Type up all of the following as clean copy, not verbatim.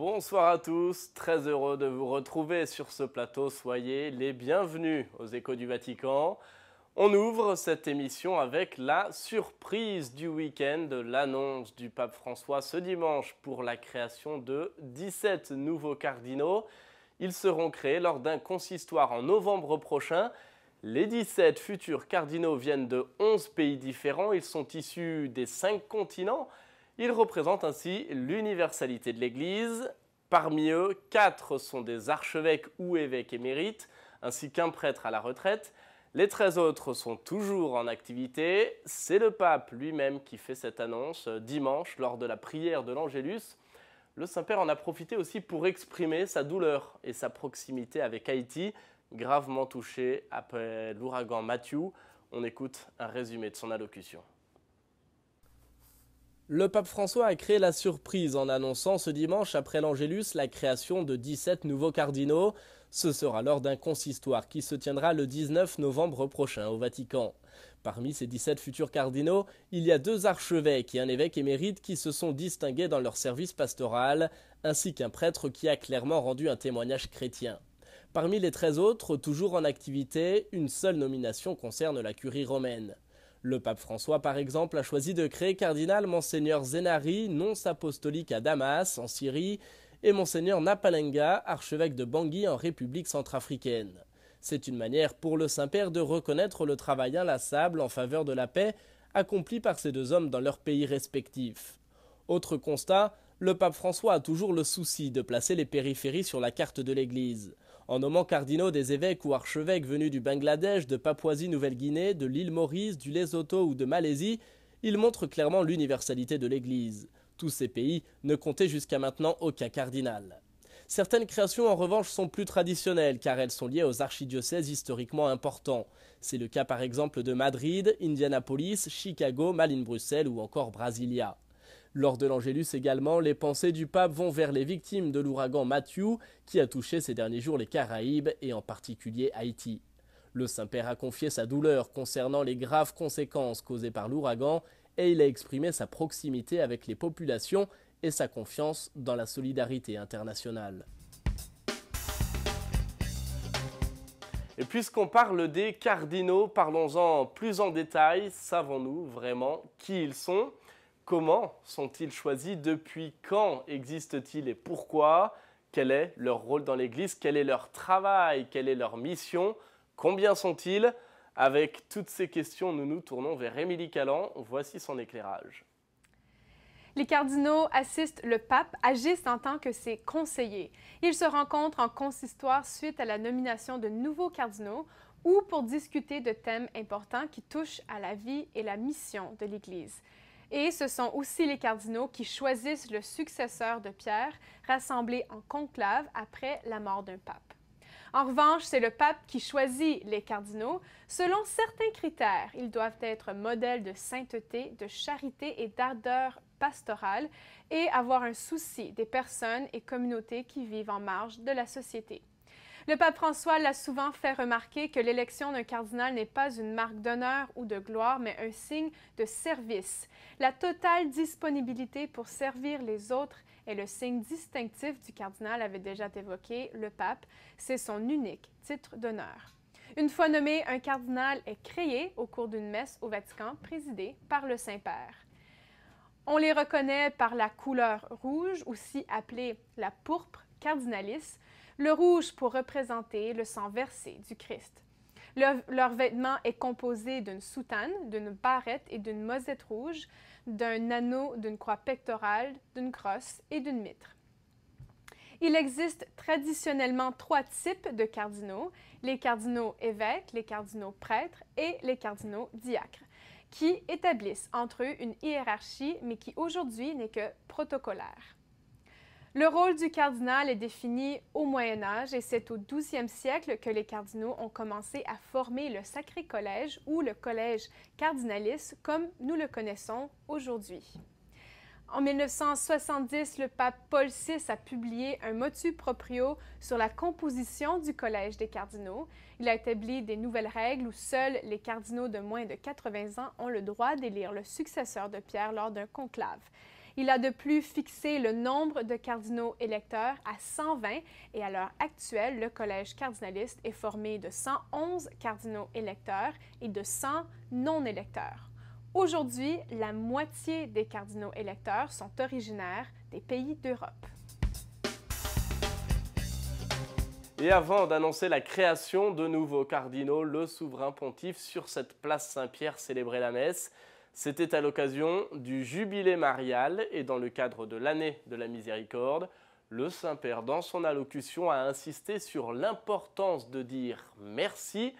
Bonsoir à tous, très heureux de vous retrouver sur ce plateau. Soyez les bienvenus aux Échos du Vatican. On ouvre cette émission avec la surprise du week-end, l'annonce du pape François ce dimanche pour la création de 17 nouveaux cardinaux. Ils seront créés lors d'un consistoire en novembre prochain. Les 17 futurs cardinaux viennent de 11 pays différents. Ils sont issus des 5 continents. Ils représentent ainsi l'universalité de l'Église. Parmi eux, 4 sont des archevêques ou évêques émérites, ainsi qu'un prêtre à la retraite. Les 13 autres sont toujours en activité. C'est le pape lui-même qui fait cette annonce dimanche lors de la prière de l'Angélus. Le Saint-Père en a profité aussi pour exprimer sa douleur et sa proximité avec Haïti, gravement touché après l'ouragan Matthew. On écoute un résumé de son allocution. Le pape François a créé la surprise en annonçant ce dimanche après l'Angélus la création de 17 nouveaux cardinaux. Ce sera lors d'un consistoire qui se tiendra le 19 novembre prochain au Vatican. Parmi ces 17 futurs cardinaux, il y a 2 archevêques et un évêque émérite qui se sont distingués dans leur service pastoral, ainsi qu'un prêtre qui a clairement rendu un témoignage chrétien. Parmi les 13 autres, toujours en activité, une seule nomination concerne la curie romaine. Le pape François, par exemple, a choisi de créer cardinal Monseigneur Zenari, nonce apostolique à Damas, en Syrie, et Monseigneur Napalenga, archevêque de Bangui en République centrafricaine. C'est une manière pour le Saint-Père de reconnaître le travail inlassable en faveur de la paix accompli par ces 2 hommes dans leurs pays respectifs. Autre constat, le pape François a toujours le souci de placer les périphéries sur la carte de l'Église. En nommant cardinaux des évêques ou archevêques venus du Bangladesh, de Papouasie-Nouvelle-Guinée, de l'île Maurice, du Lesotho ou de Malaisie, il montre clairement l'universalité de l'Église. Tous ces pays ne comptaient jusqu'à maintenant aucun cardinal. Certaines créations en revanche sont plus traditionnelles car elles sont liées aux archidiocèses historiquement importants. C'est le cas par exemple de Madrid, Indianapolis, Chicago, Malines-Bruxelles ou encore Brasilia. Lors de l'Angélus également, les pensées du pape vont vers les victimes de l'ouragan Matthew qui a touché ces derniers jours les Caraïbes et en particulier Haïti. Le Saint-Père a confié sa douleur concernant les graves conséquences causées par l'ouragan et il a exprimé sa proximité avec les populations et sa confiance dans la solidarité internationale. Et puisqu'on parle des cardinaux, parlons-en plus en détail. Savons-nous vraiment qui ils sont ? Comment sont-ils choisis? Depuis quand existent-ils et pourquoi? Quel est leur rôle dans l'Église? Quel est leur travail? Quelle est leur mission? Combien sont-ils? Avec toutes ces questions, nous nous tournons vers Émilie Callan. Voici son éclairage. Les cardinaux assistent le pape, agissent en tant que ses conseillers. Ils se rencontrent en consistoire suite à la nomination de nouveaux cardinaux ou pour discuter de thèmes importants qui touchent à la vie et la mission de l'Église. Et ce sont aussi les cardinaux qui choisissent le successeur de Pierre, rassemblé en conclave après la mort d'un pape. En revanche, c'est le pape qui choisit les cardinaux selon certains critères. Ils doivent être modèles de sainteté, de charité et d'ardeur pastorale et avoir un souci des personnes et communautés qui vivent en marge de la société. Le pape François l'a souvent fait remarquer que l'élection d'un cardinal n'est pas une marque d'honneur ou de gloire, mais un signe de service. La totale disponibilité pour servir les autres est le signe distinctif du cardinal, avait déjà évoqué le pape. C'est son unique titre d'honneur. Une fois nommé, un cardinal est créé au cours d'une messe au Vatican, présidée par le Saint-Père. On les reconnaît par la couleur rouge, aussi appelée la pourpre cardinalis, le rouge pour représenter le sang versé du Christ. Leur vêtement est composé d'une soutane, d'une barrette et d'une mosette rouge, d'un anneau, d'une croix pectorale, d'une crosse et d'une mitre. Il existe traditionnellement 3 types de cardinaux, les cardinaux évêques, les cardinaux prêtres et les cardinaux diacres, qui établissent entre eux une hiérarchie, mais qui aujourd'hui n'est que protocolaire. Le rôle du cardinal est défini au Moyen Âge et c'est au XIIe siècle que les cardinaux ont commencé à former le Sacré Collège ou le Collège cardinalis comme nous le connaissons aujourd'hui. En 1970, le pape Paul VI a publié un motu proprio sur la composition du Collège des cardinaux. Il a établi des nouvelles règles où seuls les cardinaux de moins de 80 ans ont le droit d'élire le successeur de Pierre lors d'un conclave. Il a de plus fixé le nombre de cardinaux électeurs à 120 et à l'heure actuelle, le collège cardinaliste est formé de 111 cardinaux électeurs et de 100 non-électeurs. Aujourd'hui, la moitié des cardinaux électeurs sont originaires des pays d'Europe. Et avant d'annoncer la création de nouveaux cardinaux, le souverain pontife sur cette place Saint-Pierre célébrait la messe. C'était à l'occasion du jubilé marial et dans le cadre de l'année de la miséricorde. Le Saint-Père, dans son allocution, a insisté sur l'importance de dire merci.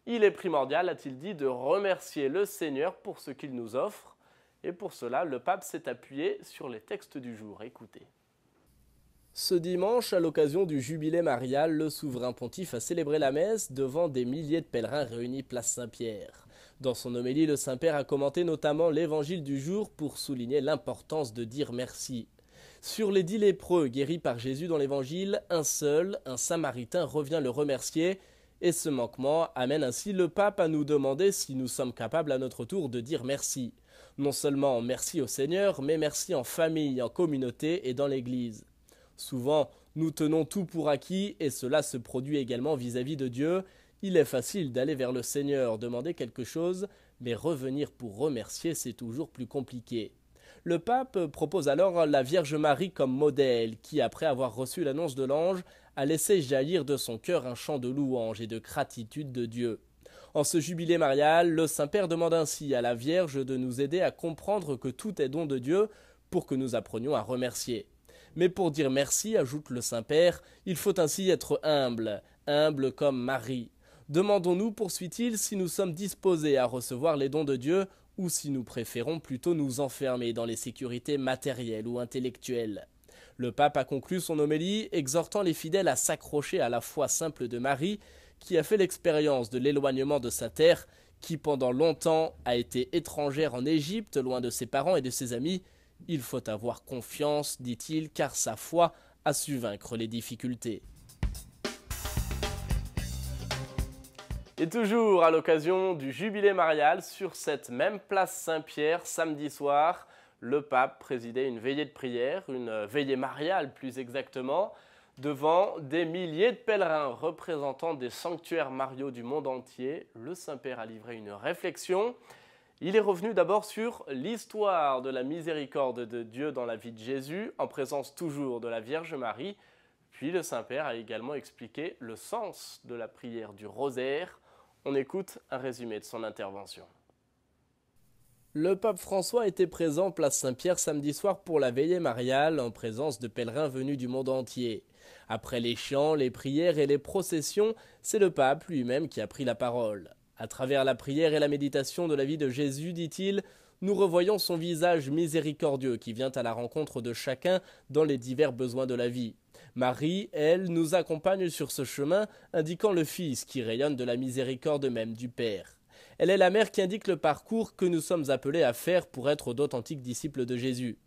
Il est primordial, a-t-il dit, de remercier le Seigneur pour ce qu'il nous offre. Et pour cela, le pape s'est appuyé sur les textes du jour. Écoutez. Ce dimanche, à l'occasion du jubilé marial, le souverain pontife a célébré la messe devant des milliers de pèlerins réunis place Saint-Pierre. Dans son homélie, le Saint-Père a commenté notamment l'évangile du jour pour souligner l'importance de dire merci. Sur les 10 lépreux guéris par Jésus dans l'évangile, un seul, un samaritain, revient le remercier, et ce manquement amène ainsi le pape à nous demander si nous sommes capables à notre tour de dire merci. Non seulement merci au Seigneur, mais merci en famille, en communauté et dans l'Église. Souvent, nous tenons tout pour acquis et cela se produit également vis-à-vis de Dieu. Il est facile d'aller vers le Seigneur, demander quelque chose, mais revenir pour remercier, c'est toujours plus compliqué. Le pape propose alors la Vierge Marie comme modèle, qui, après avoir reçu l'annonce de l'ange, a laissé jaillir de son cœur un chant de louange et de gratitude de Dieu. En ce jubilé marial, le Saint-Père demande ainsi à la Vierge de nous aider à comprendre que tout est don de Dieu pour que nous apprenions à remercier. Mais pour dire merci, ajoute le Saint-Père, il faut ainsi être humble, humble comme Marie. Demandons-nous, poursuit-il, si nous sommes disposés à recevoir les dons de Dieu ou si nous préférons plutôt nous enfermer dans les sécurités matérielles ou intellectuelles. Le pape a conclu son homélie exhortant les fidèles à s'accrocher à la foi simple de Marie, qui a fait l'expérience de l'éloignement de sa terre, qui pendant longtemps a été étrangère en Égypte, loin de ses parents et de ses amis. Il faut avoir confiance, dit-il, car sa foi a su vaincre les difficultés. Et toujours à l'occasion du jubilé marial, sur cette même place Saint-Pierre, samedi soir, le pape présidait une veillée de prière, une veillée mariale plus exactement, devant des milliers de pèlerins représentant des sanctuaires mariaux du monde entier. Le Saint-Père a livré une réflexion. Il est revenu d'abord sur l'histoire de la miséricorde de Dieu dans la vie de Jésus, en présence toujours de la Vierge Marie. Puis le Saint-Père a également expliqué le sens de la prière du rosaire. On écoute un résumé de son intervention. Le pape François était présent place Saint-Pierre samedi soir pour la veillée mariale en présence de pèlerins venus du monde entier. Après les chants, les prières et les processions, c'est le pape lui-même qui a pris la parole. À travers la prière et la méditation de la vie de Jésus, dit-il, nous revoyons son visage miséricordieux qui vient à la rencontre de chacun dans les divers besoins de la vie. Marie, elle, nous accompagne sur ce chemin, indiquant le Fils qui rayonne de la miséricorde même du Père. Elle est la mère qui indique le parcours que nous sommes appelés à faire pour être d'authentiques disciples de Jésus.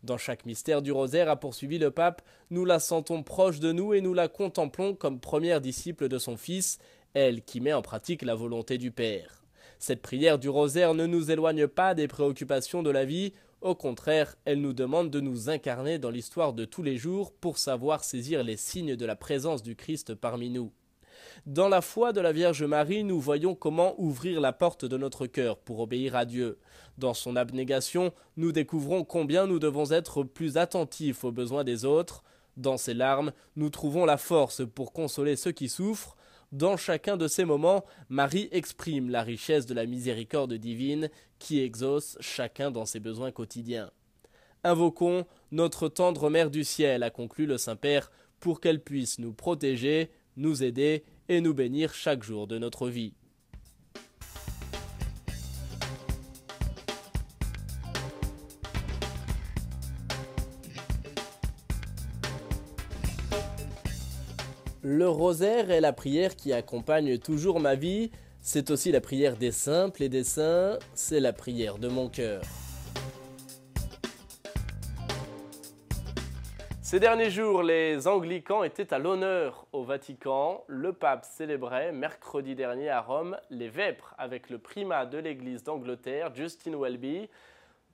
Dans chaque mystère du rosaire, a poursuivi le pape, nous la sentons proche de nous et nous la contemplons comme première disciple de son Fils, elle qui met en pratique la volonté du Père. Cette prière du rosaire ne nous éloigne pas des préoccupations de la vie, au contraire, elle nous demande de nous incarner dans l'histoire de tous les jours pour savoir saisir les signes de la présence du Christ parmi nous. Dans la foi de la Vierge Marie, nous voyons comment ouvrir la porte de notre cœur pour obéir à Dieu. Dans son abnégation, nous découvrons combien nous devons être plus attentifs aux besoins des autres. Dans ses larmes, nous trouvons la force pour consoler ceux qui souffrent. Dans chacun de ces moments, Marie exprime la richesse de la miséricorde divine qui exauce chacun dans ses besoins quotidiens. Invoquons notre tendre Mère du ciel, a conclu le Saint-Père, pour qu'elle puisse nous protéger, nous aider et nous bénir chaque jour de notre vie. Le rosaire est la prière qui accompagne toujours ma vie. C'est aussi la prière des simples et des saints. C'est la prière de mon cœur. Ces derniers jours, les anglicans étaient à l'honneur au Vatican. Le pape célébrait mercredi dernier à Rome les vêpres avec le primat de l'Église d'Angleterre, Justin Welby.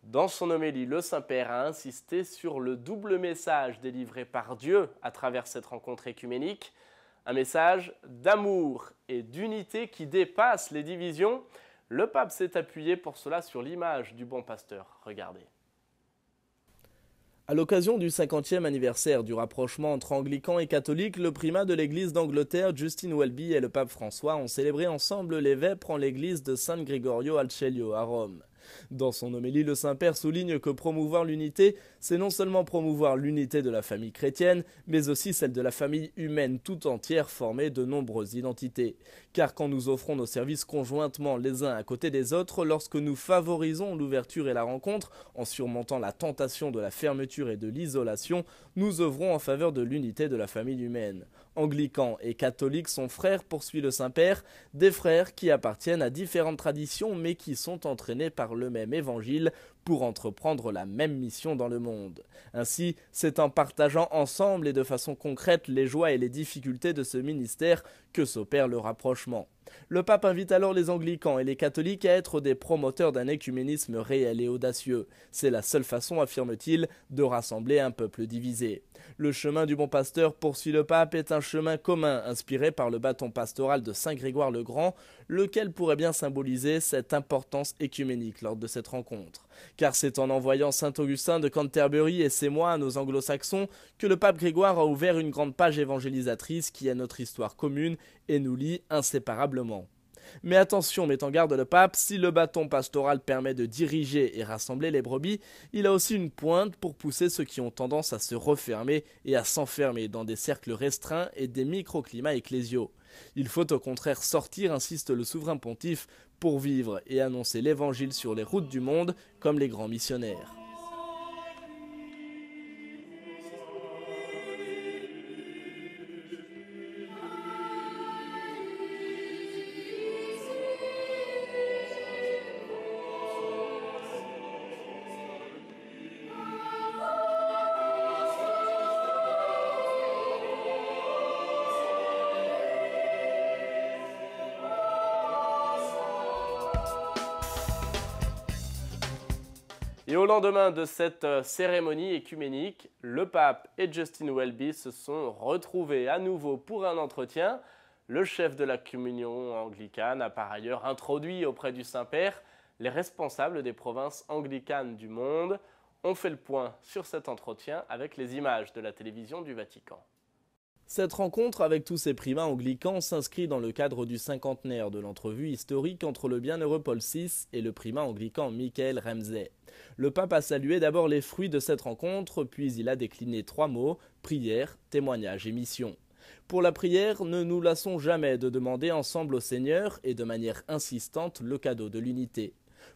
Dans son homélie, le Saint-Père a insisté sur le double message délivré par Dieu à travers cette rencontre œcuménique, un message d'amour et d'unité qui dépasse les divisions. Le pape s'est appuyé pour cela sur l'image du bon pasteur. Regardez. À l'occasion du 50e anniversaire du rapprochement entre anglicans et catholiques, le primat de l'église d'Angleterre, Justin Welby, et le pape François ont célébré ensemble les vêpres en l'église de San Gregorio al Celio à Rome. Dans son homélie, le Saint-Père souligne que promouvoir l'unité, c'est non seulement promouvoir l'unité de la famille chrétienne, mais aussi celle de la famille humaine tout entière formée de nombreuses identités. Car quand nous offrons nos services conjointement les uns à côté des autres, lorsque nous favorisons l'ouverture et la rencontre, en surmontant la tentation de la fermeture et de l'isolation, nous œuvrons en faveur de l'unité de la famille humaine. Anglicans et catholiques sont frères, poursuit le Saint-Père, des frères qui appartiennent à différentes traditions mais qui sont entraînés par le même évangile pour entreprendre la même mission dans le monde. Ainsi, c'est en partageant ensemble et de façon concrète les joies et les difficultés de ce ministère que s'opère le rapprochement. Le pape invite alors les anglicans et les catholiques à être des promoteurs d'un œcuménisme réel et audacieux. C'est la seule façon, affirme-t-il, de rassembler un peuple divisé. Le chemin du bon pasteur, poursuit le pape, est un chemin commun inspiré par le bâton pastoral de Saint Grégoire le Grand, lequel pourrait bien symboliser cette importance œcuménique lors de cette rencontre. Car c'est en envoyant saint Augustin de Canterbury et ses moines aux anglo-saxons que le pape Grégoire a ouvert une grande page évangélisatrice qui est notre histoire commune et nous lie inséparablement. Mais attention, met en garde le pape, si le bâton pastoral permet de diriger et rassembler les brebis, il a aussi une pointe pour pousser ceux qui ont tendance à se refermer et à s'enfermer dans des cercles restreints et des microclimats ecclésiaux. Il faut au contraire sortir, insiste le souverain pontife, pour vivre et annoncer l'évangile sur les routes du monde comme les grands missionnaires. Et au lendemain de cette cérémonie œcuménique, le pape et Justin Welby se sont retrouvés à nouveau pour un entretien. Le chef de la communion anglicane a par ailleurs introduit auprès du Saint-Père les responsables des provinces anglicanes du monde. On fait le point sur cet entretien avec les images de la télévision du Vatican. Cette rencontre avec tous ces primats anglicans s'inscrit dans le cadre du cinquantenaire de l'entrevue historique entre le bienheureux Paul VI et le primat anglican Michael Ramsay. Le pape a salué d'abord les fruits de cette rencontre, puis il a décliné 3 mots, prière, témoignage et mission. Pour la prière, ne nous lassons jamais de demander ensemble au Seigneur et de manière insistante le cadeau de l'unité.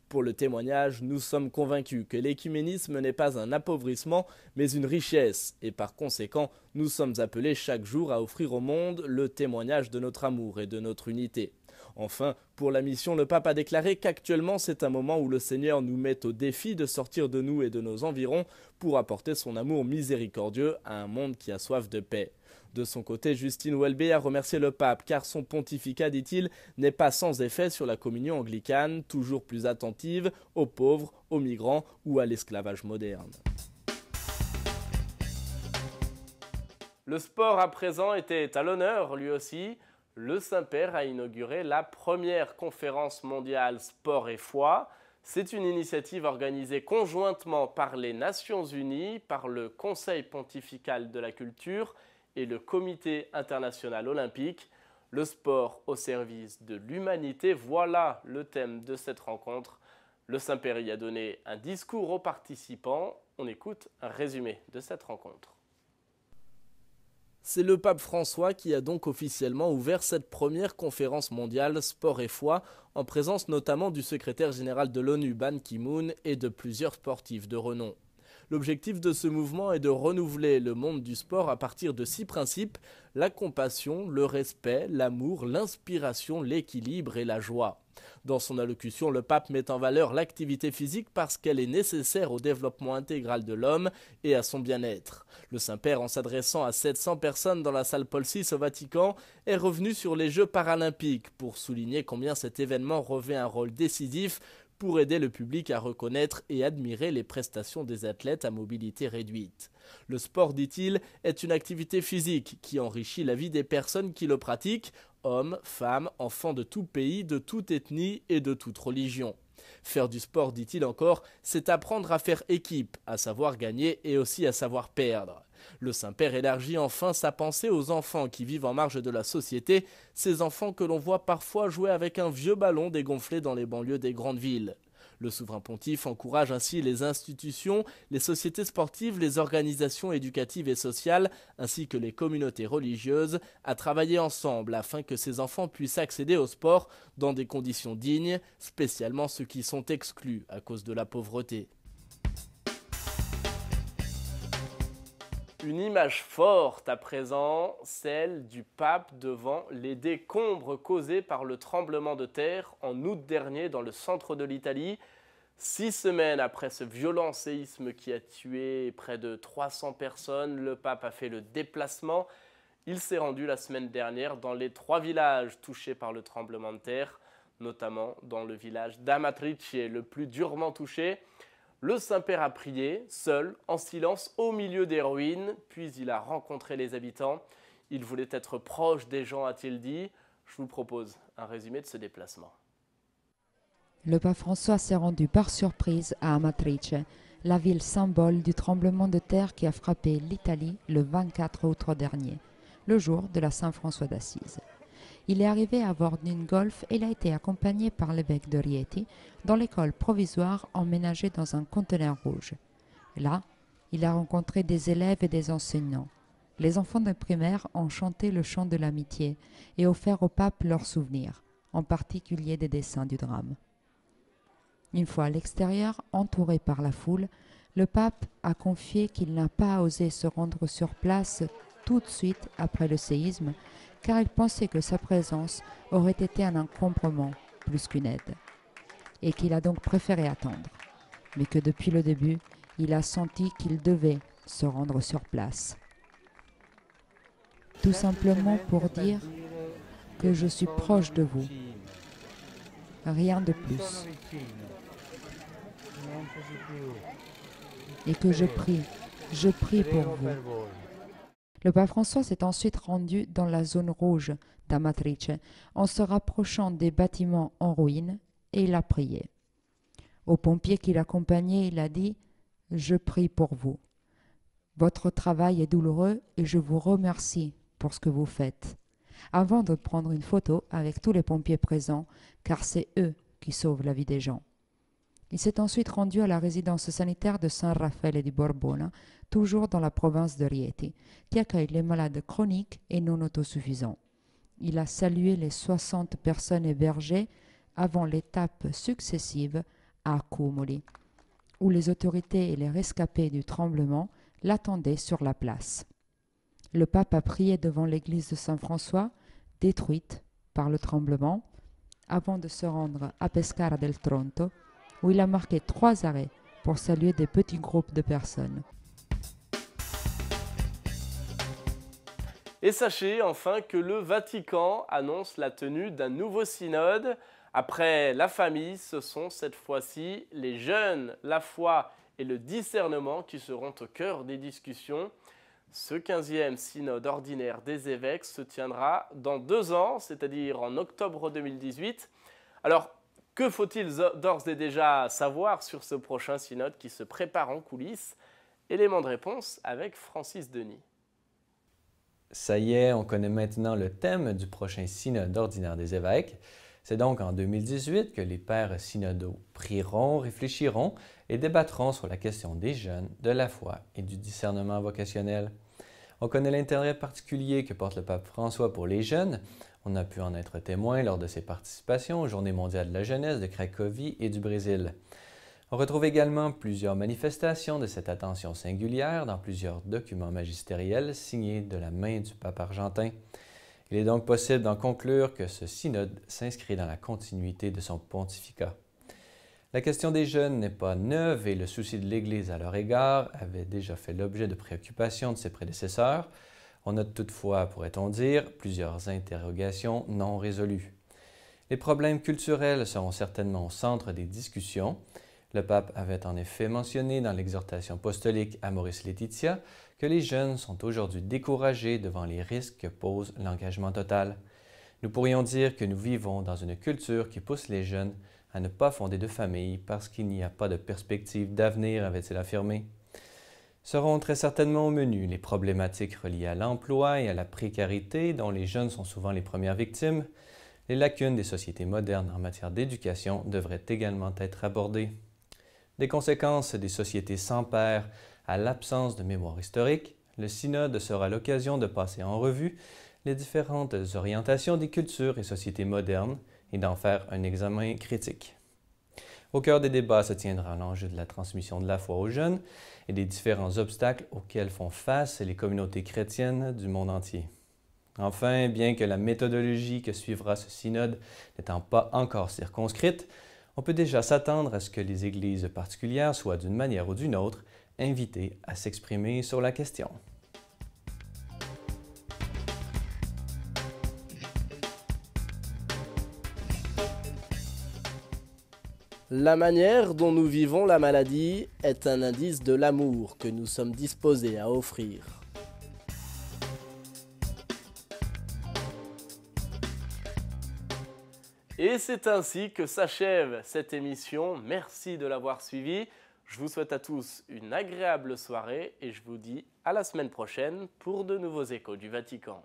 Pour le témoignage, nous sommes convaincus que l'écuménisme n'est pas un appauvrissement, mais une richesse, et par conséquent, nous sommes appelés chaque jour à offrir au monde le témoignage de notre amour et de notre unité. Enfin, pour la mission, le pape a déclaré qu'actuellement c'est un moment où le Seigneur nous met au défi de sortir de nous et de nos environs pour apporter son amour miséricordieux à un monde qui a soif de paix. De son côté, Justin Welby a remercié le pape car son pontificat, dit-il, n'est pas sans effet sur la communion anglicane, toujours plus attentive aux pauvres, aux migrants ou à l'esclavage moderne. Le sport à présent était à l'honneur lui aussi. Le Saint-Père a inauguré la première conférence mondiale Sport et Foi. C'est une initiative organisée conjointement par les Nations Unies, par le Conseil pontifical de la culture et le Comité international olympique. Le sport au service de l'humanité, voilà le thème de cette rencontre. Le Saint-Père y a donné un discours aux participants. On écoute un résumé de cette rencontre. C'est le pape François qui a donc officiellement ouvert cette première conférence mondiale Sport et Foi, en présence notamment du secrétaire général de l'ONU Ban Ki-moon et de plusieurs sportifs de renom. L'objectif de ce mouvement est de renouveler le monde du sport à partir de 6 principes: la compassion, le respect, l'amour, l'inspiration, l'équilibre et la joie. Dans son allocution, le pape met en valeur l'activité physique parce qu'elle est nécessaire au développement intégral de l'homme et à son bien-être. Le Saint-Père, en s'adressant à 700 personnes dans la salle Paul VI au Vatican, est revenu sur les Jeux paralympiques pour souligner combien cet événement revêt un rôle décisif pour aider le public à reconnaître et admirer les prestations des athlètes à mobilité réduite. Le sport, dit-il, est une activité physique qui enrichit la vie des personnes qui le pratiquent, hommes, femmes, enfants de tout pays, de toute ethnie et de toute religion. Faire du sport, dit-il encore, c'est apprendre à faire équipe, à savoir gagner et aussi à savoir perdre. Le Saint-Père élargit enfin sa pensée aux enfants qui vivent en marge de la société, ces enfants que l'on voit parfois jouer avec un vieux ballon dégonflé dans les banlieues des grandes villes. Le souverain pontife encourage ainsi les institutions, les sociétés sportives, les organisations éducatives et sociales, ainsi que les communautés religieuses, à travailler ensemble afin que ces enfants puissent accéder au sport dans des conditions dignes, spécialement ceux qui sont exclus à cause de la pauvreté. Une image forte à présent, celle du pape devant les décombres causés par le tremblement de terre en août dernier dans le centre de l'Italie. 6 semaines après ce violent séisme qui a tué près de 300 personnes, le pape a fait le déplacement. Il s'est rendu la semaine dernière dans les 3 villages touchés par le tremblement de terre, notamment dans le village d'Amatrice, le plus durement touché. Le Saint-Père a prié, seul, en silence, au milieu des ruines, puis il a rencontré les habitants. Il voulait être proche des gens, a-t-il dit. Je vous propose un résumé de ce déplacement. Le pape François s'est rendu par surprise à Amatrice, la ville symbole du tremblement de terre qui a frappé l'Italie le 24 août dernier, le jour de la Saint-François d'Assise. Il est arrivé à bord d'une Golf et il a été accompagné par l'évêque de Rieti dans l'école provisoire emménagée dans un conteneur rouge. Là, il a rencontré des élèves et des enseignants. Les enfants de primaire ont chanté le chant de l'amitié et offert au pape leurs souvenirs, en particulier des dessins du drame. Une fois à l'extérieur, entouré par la foule, le pape a confié qu'il n'a pas osé se rendre sur place tout de suite après le séisme, car il pensait que sa présence aurait été un encombrement plus qu'une aide, et qu'il a donc préféré attendre, mais que depuis le début, il a senti qu'il devait se rendre sur place. Tout simplement pour dire que je suis proche de vous, rien de plus, et que je prie pour vous. Le pape François s'est ensuite rendu dans la zone rouge d'Amatrice en se rapprochant des bâtiments en ruine et il a prié. Aux pompiers qui l'accompagnaient, il a dit « Je prie pour vous. Votre travail est douloureux et je vous remercie pour ce que vous faites. » Avant de prendre une photo avec tous les pompiers présents, car c'est eux qui sauvent la vie des gens. Il s'est ensuite rendu à la résidence sanitaire de San Raffaele di Borbona, toujours dans la province de Rieti, qui accueille les malades chroniques et non autosuffisants. Il a salué les 60 personnes hébergées avant l'étape successive à Accumoli, où les autorités et les rescapés du tremblement l'attendaient sur la place. Le pape a prié devant l'église de Saint-François, détruite par le tremblement, avant de se rendre à Pescara del Tronto, où il a marqué 3 arrêts pour saluer des petits groupes de personnes. Et sachez enfin que le Vatican annonce la tenue d'un nouveau synode. Après la famille, ce sont cette fois-ci les jeunes, la foi et le discernement qui seront au cœur des discussions. Ce 15e synode ordinaire des évêques se tiendra dans 2 ans, c'est-à-dire en octobre 2018. Alors, que faut-il d'ores et déjà savoir sur ce prochain synode qui se prépare en coulisses? Élément de réponse avec Francis Denis. Ça y est, on connaît maintenant le thème du prochain synode ordinaire des évêques. C'est donc en 2018 que les pères synodaux prieront, réfléchiront et débattront sur la question des jeunes, de la foi et du discernement vocationnel. On connaît l'intérêt particulier que porte le pape François pour les jeunes. On a pu en être témoin lors de ses participations aux Journées mondiales de la jeunesse de Cracovie et du Brésil. On retrouve également plusieurs manifestations de cette attention singulière dans plusieurs documents magistériels signés de la main du pape argentin. Il est donc possible d'en conclure que ce synode s'inscrit dans la continuité de son pontificat. La question des jeunes n'est pas neuve et le souci de l'Église à leur égard avait déjà fait l'objet de préoccupations de ses prédécesseurs. On note toutefois, pourrait-on dire, plusieurs interrogations non résolues. Les problèmes culturels seront certainement au centre des discussions. Le pape avait en effet mentionné dans l'exhortation apostolique Amoris Laetitia que les jeunes sont aujourd'hui découragés devant les risques que pose l'engagement total. Nous pourrions dire que nous vivons dans une culture qui pousse les jeunes à ne pas fonder de famille parce qu'il n'y a pas de perspective d'avenir, avait-il affirmé. Seront très certainement au menu les problématiques reliées à l'emploi et à la précarité dont les jeunes sont souvent les premières victimes. Les lacunes des sociétés modernes en matière d'éducation devraient également être abordées. Des conséquences des sociétés sans pairs à l'absence de mémoire historique, le synode sera l'occasion de passer en revue les différentes orientations des cultures et sociétés modernes et d'en faire un examen critique. Au cœur des débats se tiendra l'enjeu de la transmission de la foi aux jeunes et des différents obstacles auxquels font face les communautés chrétiennes du monde entier. Enfin, bien que la méthodologie que suivra ce synode n'étant pas encore circonscrite, on peut déjà s'attendre à ce que les églises particulières soient d'une manière ou d'une autre invitées à s'exprimer sur la question. La manière dont nous vivons la maladie est un indice de l'amour que nous sommes disposés à offrir. Et c'est ainsi que s'achève cette émission. Merci de l'avoir suivie. Je vous souhaite à tous une agréable soirée et je vous dis à la semaine prochaine pour de nouveaux échos du Vatican.